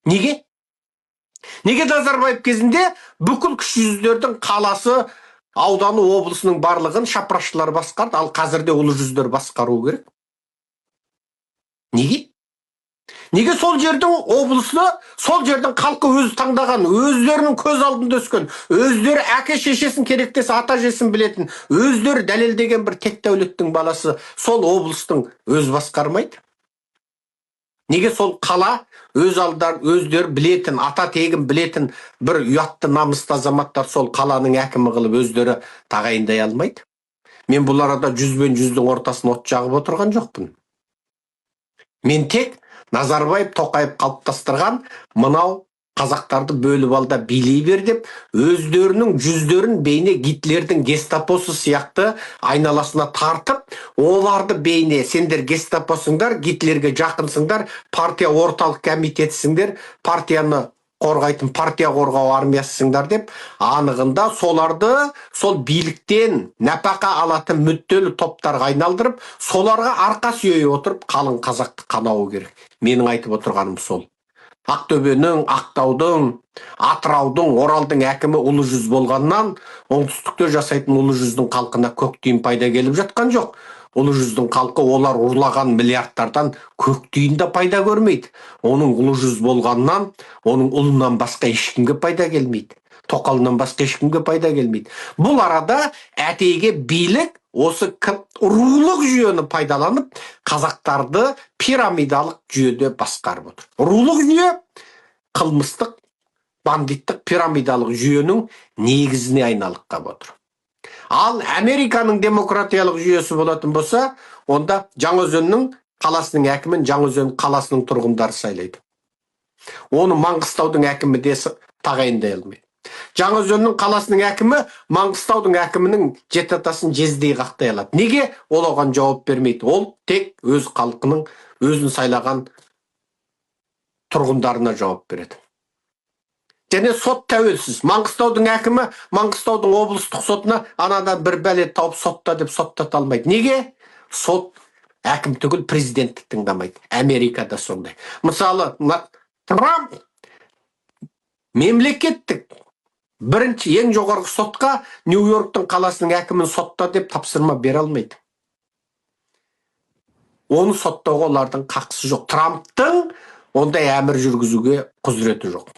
Неге? Неге Назарбаев кезінде бүкіл кіші жүздердің қаласы, ауданы, облысының барлығын шапырашшылар басқарды, ал қазірде ұлы жүздер басқару керек? Неге? Неге сол жердің облысы, сол жердің халқы өзі таңдаған, өздерінің көз алдында өскен, өздері әке шешесін керектесе ата жесін білетін, өздері дәлелдеген бір тек дәулеттің баласы сол облыстың өз басқармайды? Неге сол қала өз алдар, өздері білетін, ата тегін білетін бір ұятты намысты азаматтар сол қаланың әкімі қылып өздері тағайындай алмайды? Мен бұл арада 100 бен 100-дің ортасын от жағып отырған жоқпын. Мен тек Назарбаев, Тоқаев қалыптастырған мынау қазақтарды бөліп алда билей бер деп, өздерінің жүздерін бейне Гитлердің гестапосы сияқты айналасына тартып, оларды бейне сендер гестапосыңдар, Гитлерге жақынсыңдар, партия орталық комитетісіңдер, партияны қорғайтын партия қорғау армиясысыңдар деп, анығында соларды сол биліктен нәпақа алатын мүдделі топтарға айналдырып, соларға арқа сүйей отырып, қалың қазақты қанауы керек. Менің айтып отырғаным сол. Ақтөбенің, Ақтаудың, Атыраудың, Оралдың әкімі ұлы жүз болғаннан, оңтүстікте жасайтын ұлы жүздің халқына көктейін пайда келіп жатқан жоқ. Ұлы жүздің халқы олар ұрлаған миллиардтардан көктейін де пайда көрмейді. Оның ұлы жүз болғаннан, оның ұлынан басқа ешкімге пайда келмейді. Тоқалынан басқа ешкімге пайда келмейді. Бұл арада әтейге билік осы рулық жүйені пайдаланып, қазақтарды пирамидалық жүйеде басқарып отыр. Рулық жүйе қылмыстық, бандиттік пирамидалық жүйенің негізіне айналып отыр. Ал Американың демократиялық жүйесі болатын болса, онда Жаңаөзеннің қаласының әкімін Жаңаөзен қаласының тұрғындары сайлайды. Оны Маңғыстаудың әкімі де тағайындай алмайды. Жаңаөзеннің қаласының әкімі Маңғыстаудың әкімінің жетатасын жездей қақтай алады. Неге? Ол оған жауап бермейді. Ол тек өз халқының өзін сайлаған тұрғындарына жауап береді. Және сот тәуелсіз. Маңғыстаудың әкімі Маңғыстаудың облыстық сотына анадан бір бәле тауып сотта деп соттата алмайды. Неге? Сот әкім түгіл президентті тыңдамайды. Америкада сондай. Мысалы, Трамп мемлекеттік бірінші ең жоғарғы сотқа Нью-Йорктың қаласының әкімін сотта деп тапсырма бере алмайды. Оны соттауға олардың қақысы жоқ. Трамптың ондай әмір жүргізуге құзыреті жоқ.